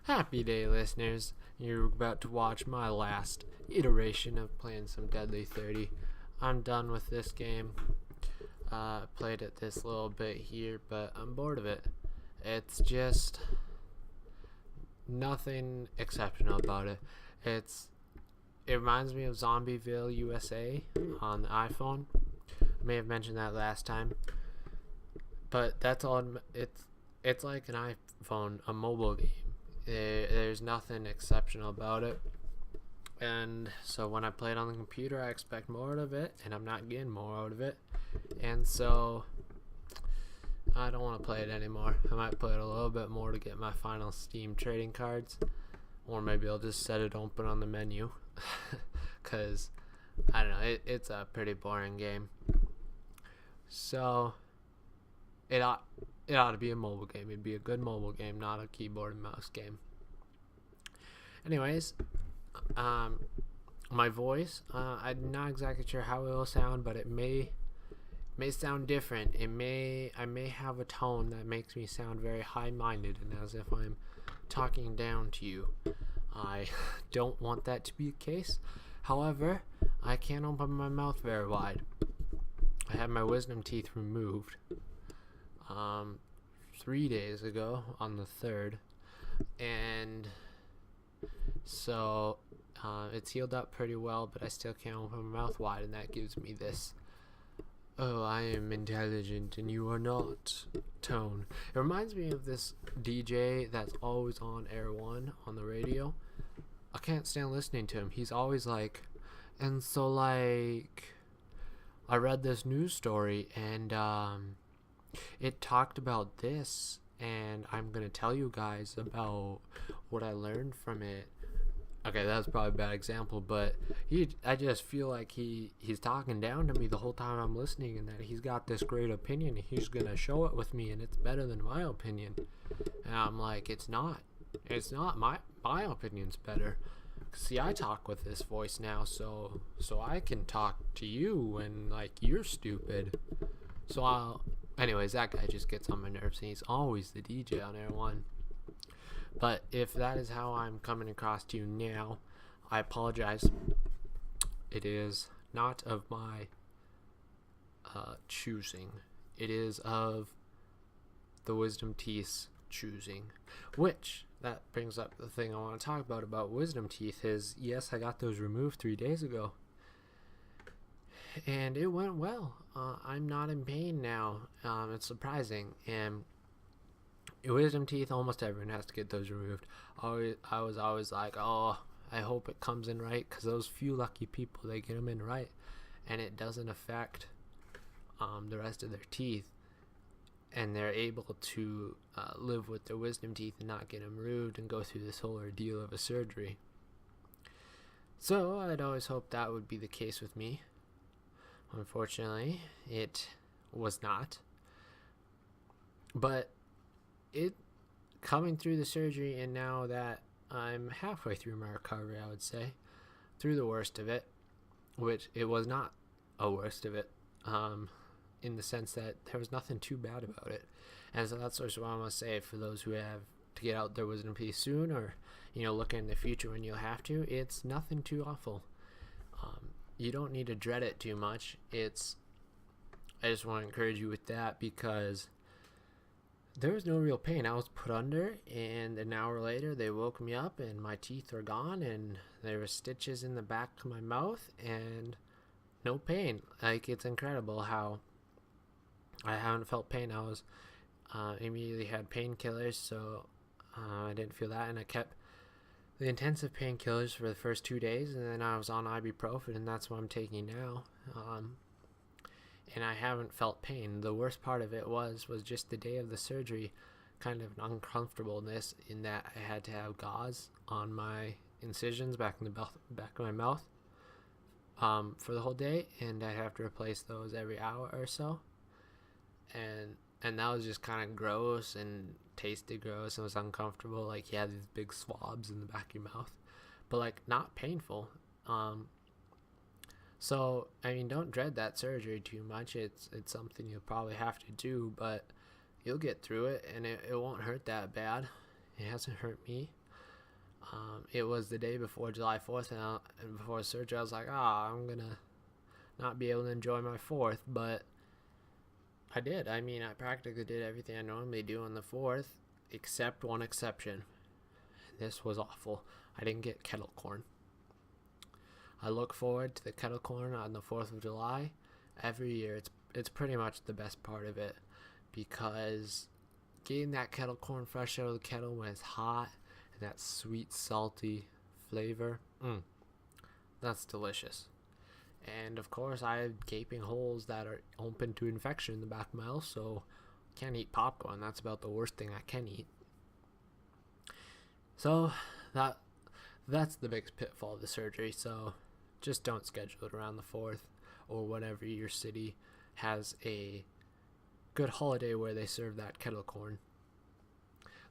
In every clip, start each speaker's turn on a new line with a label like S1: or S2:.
S1: Happy day, listeners. You're about to watch my last iteration of playing some Deadly30. I'm done with this game. Played it this little bit here, but I'm bored of it. It's just nothing exceptional about it. It reminds me of Zombieville USA on the iPhone. I may have mentioned that last time, but that's all. It's like an iPhone, a mobile game. There's nothing exceptional about it, and so when I play it on the computer, I expect more out of it, and I'm not getting more out of it, and so I don't want to play it anymore. I might play it a little bit more to get my final Steam trading cards, or maybe I'll just set it open on the menu, because I don't know, it's a pretty boring game. So it ought to be a mobile game. It'd be a good mobile game, not a keyboard and mouse game. Anyways, my voice, I'm not exactly sure how it will sound, but it may sound different. I may have a tone that makes me sound very high-minded and as if I'm talking down to you. I don't want that to be the case. However, I can't open my mouth very wide. I had my wisdom teeth removed 3 days ago on the 3rd, and so it's healed up pretty well, but I still can't open my mouth wide, and that gives me this I am intelligent and you are not tone. It reminds me of this DJ that's always on Air 1 on the radio. I can't stand listening to him. He's always like, and so like I read this news story and it talked about this, and I'm gonna tell you guys about what I learned from it. Okay, that's probably a bad example, but I just feel like he's talking down to me the whole time I'm listening, and that he's got this great opinion, and he's gonna show it with me, and it's better than my opinion. And I'm like, it's not. My opinion's better. See, I talk with this voice now, so I can talk to you when like you're stupid. Anyways, that guy just gets on my nerves, and he's always the DJ on Air 1. But if that is how I'm coming across to you now, I apologize. It is not of my choosing. It is of the wisdom teeth's choosing. Which, that brings up the thing I want to talk about wisdom teeth is, yes, I got those removed 3 days ago. And it went well. I'm not in pain now. It's surprising. And wisdom teeth, almost everyone has to get those removed. I was always like, oh, I hope it comes in right, because those few lucky people, they get them in right, and it doesn't affect the rest of their teeth, and they're able to live with their wisdom teeth and not get them removed and go through this whole ordeal of a surgery. So I'd always hoped that would be the case with me. Unfortunately, it was not. But it coming through the surgery, and now that I'm halfway through my recovery, I would say, through the worst of it, which it was not a worst of it, in the sense that there was nothing too bad about it. And so that's what I want to say for those who have to get out their wisdom teeth soon, or looking in the future when you'll have to. It's nothing too awful. You don't need to dread it too much. I just want to encourage you with that, because there was no real pain. I was put under, and an hour later they woke me up and my teeth were gone, and there were stitches in the back of my mouth and no pain. Like, it's incredible how I haven't felt pain. I was immediately had painkillers, so I didn't feel that, and I kept the intensive painkillers for the first 2 days, and then I was on ibuprofen, and that's what I'm taking now. And I haven't felt pain. The worst part of it was just the day of the surgery, kind of an uncomfortableness in that I had to have gauze on my incisions back in the back of my mouth for the whole day, and I'd have to replace those every hour or so. And that was just kind of gross and tasted gross and was uncomfortable. Like, you had these big swabs in the back of your mouth, but like not painful. So, I mean, don't dread that surgery too much. It's something you'll probably have to do, but you'll get through it, and it won't hurt that bad. It hasn't hurt me. It was the day before July 4th, and before surgery, I was like, I'm gonna not be able to enjoy my 4th, but I did. I mean, I practically did everything I normally do on the 4th, except one exception. This was awful. I didn't get kettle corn. I look forward to the kettle corn on the 4th of July every year. It's pretty much the best part of it, because getting that kettle corn fresh out of the kettle when it's hot and that sweet, salty flavor, that's delicious. And of course, I have gaping holes that are open to infection in the back of my mouth, so I can't eat popcorn. That's about the worst thing I can eat. So that's the biggest pitfall of the surgery. So just don't schedule it around the 4th or whenever your city has a good holiday where they serve that kettle corn.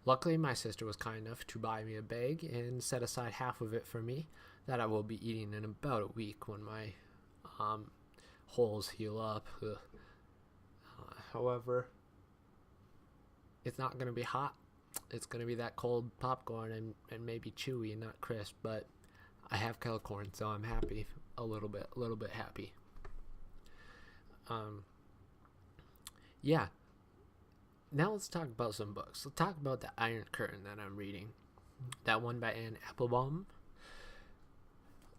S1: Luckily, my sister was kind enough to buy me a bag and set aside half of it for me that I will be eating in about a week when my holes heal up. However, it's not going to be hot. It's going to be that cold popcorn and maybe chewy and not crisp, but I have kettle corn, so I'm happy. A little bit happy. Yeah. Now let's talk about some books. Let's talk about The Iron Curtain that I'm reading. That one by Anne Applebaum.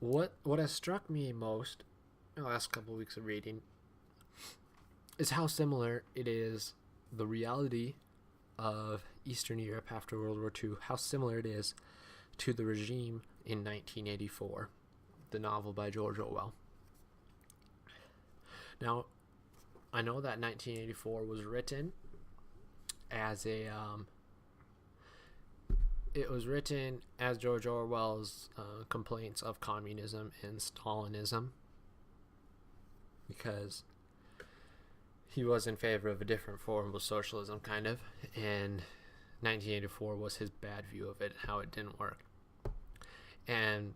S1: What has struck me most in the last couple of weeks of reading is how similar it is, the reality of Eastern Europe after World War II, how similar it is to the regime in 1984, the novel by George Orwell. Now, I know that 1984 was written as it was written as George Orwell's complaints of communism and Stalinism, because he was in favor of a different form of socialism, kind of, and 1984 was his bad view of it, how it didn't work. And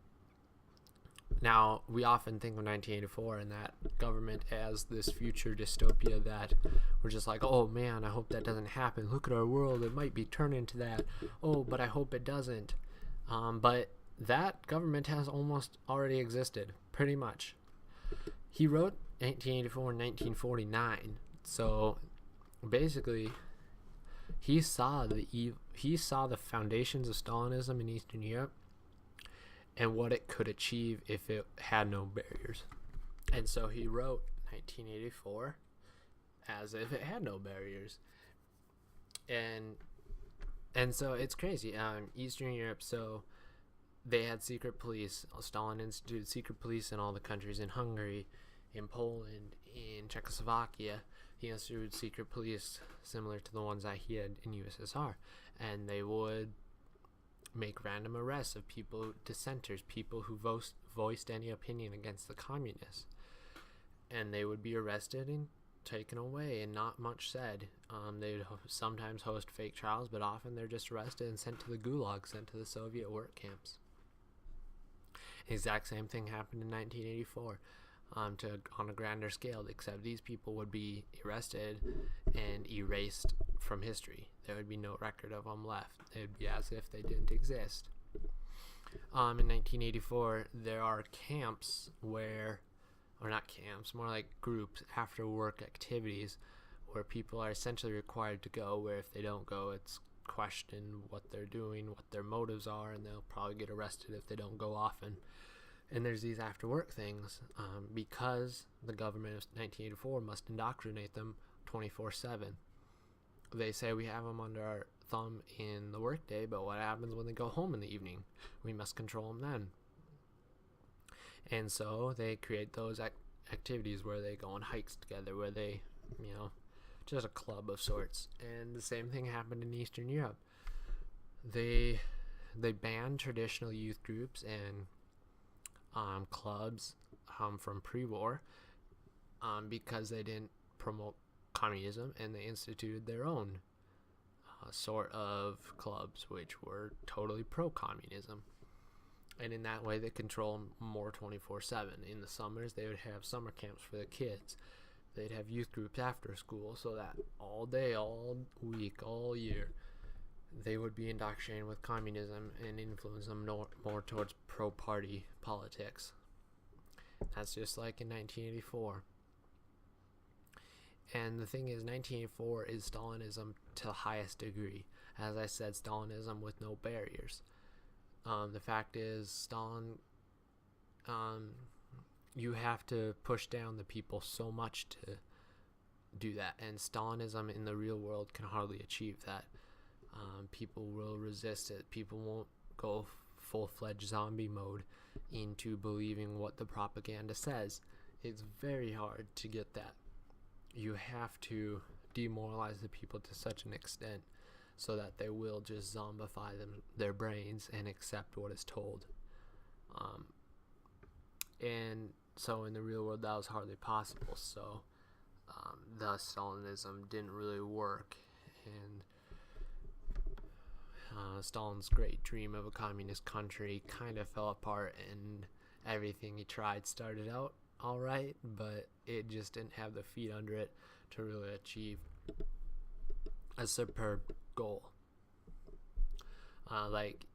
S1: now we often think of 1984 and that government as this future dystopia that we're just like, oh man, I hope that doesn't happen. Look at our world, it might be turned into that. Oh, but I hope it doesn't. But that government has almost already existed, pretty much. He wrote 1984 and 1949, so basically he saw the foundations of Stalinism in Eastern Europe and what it could achieve if it had no barriers. And so he wrote 1984 as if it had no barriers. And so it's crazy. Eastern Europe, so they had secret police. Stalin instituted secret police in all the countries, in Hungary, in Poland, in Czechoslovakia. He instituted secret police similar to the ones that he had in USSR. And they would make random arrests of people, dissenters, people who voiced any opinion against the communists. And they would be arrested and taken away, and not much said. They would sometimes host fake trials, but often they're just arrested and sent to the gulag, sent to the Soviet work camps. The exact same thing happened in 1984, on a grander scale, except these people would be arrested and erased from history. There would be no record of them left. It would be as if they didn't exist. In 1984, there are camps where, or not camps, more like groups, after work activities, where people are essentially required to go, where if they don't go, it's questioned what they're doing, what their motives are, and they'll probably get arrested if they don't go often. And there's these after work things, because the government of 1984 must indoctrinate them 24/7. They say we have them under our thumb in the workday, but what happens when they go home in the evening? We must control them then. And so they create those activities where they go on hikes together, where they, just a club of sorts. And the same thing happened in Eastern Europe. They banned traditional youth groups and clubs from pre-war because they didn't promote communism, and they instituted their own sort of clubs which were totally pro-communism. And in that way, they control more 24/7. In the summers, they would have summer camps for the kids. They'd have youth groups after school, so that all day, all week, all year, they would be indoctrinated with communism and influence them more towards pro-party politics. That's just like in 1984. And the thing is, 1984 is Stalinism to the highest degree. As I said, Stalinism with no barriers. The fact is, Stalin, you have to push down the people so much to do that. And Stalinism in the real world can hardly achieve that. People will resist it. People won't go full-fledged zombie mode into believing what the propaganda says. It's very hard to get that. You have to demoralize the people to such an extent so that they will just zombify their brains and accept what is told. And so in the real world that was hardly possible. So thus Stalinism didn't really work, and Stalin's great dream of a communist country kind of fell apart, and everything he tried started out alright, but it just didn't have the feet under it to really achieve a superb goal. Like,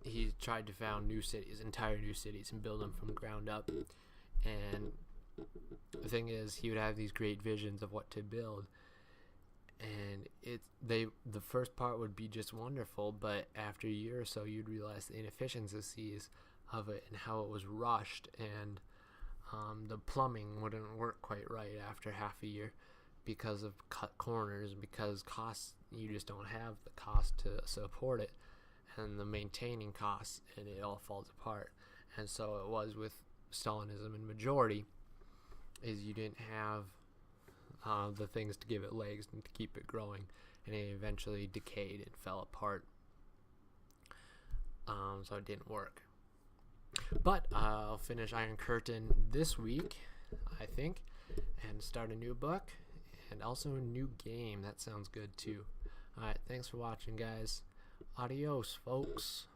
S1: he tried to found new cities, entire new cities, and build them from the ground up. And the thing is, he would have these great visions of what to build, and the first part would be just wonderful, but after a year or so you'd realize the inefficiencies of it and how it was rushed, and the plumbing wouldn't work quite right after half a year because of cut corners, because costs, you just don't have the cost to support it, and the maintaining costs, and it all falls apart. And so it was with Stalinism in majority, is you didn't have the things to give it legs and to keep it growing, and it eventually decayed and fell apart. So it didn't work. But I'll finish Iron Curtain this week, I think, and start a new book, and also a new game. That sounds good too. Alright, thanks for watching, guys. Adios, folks.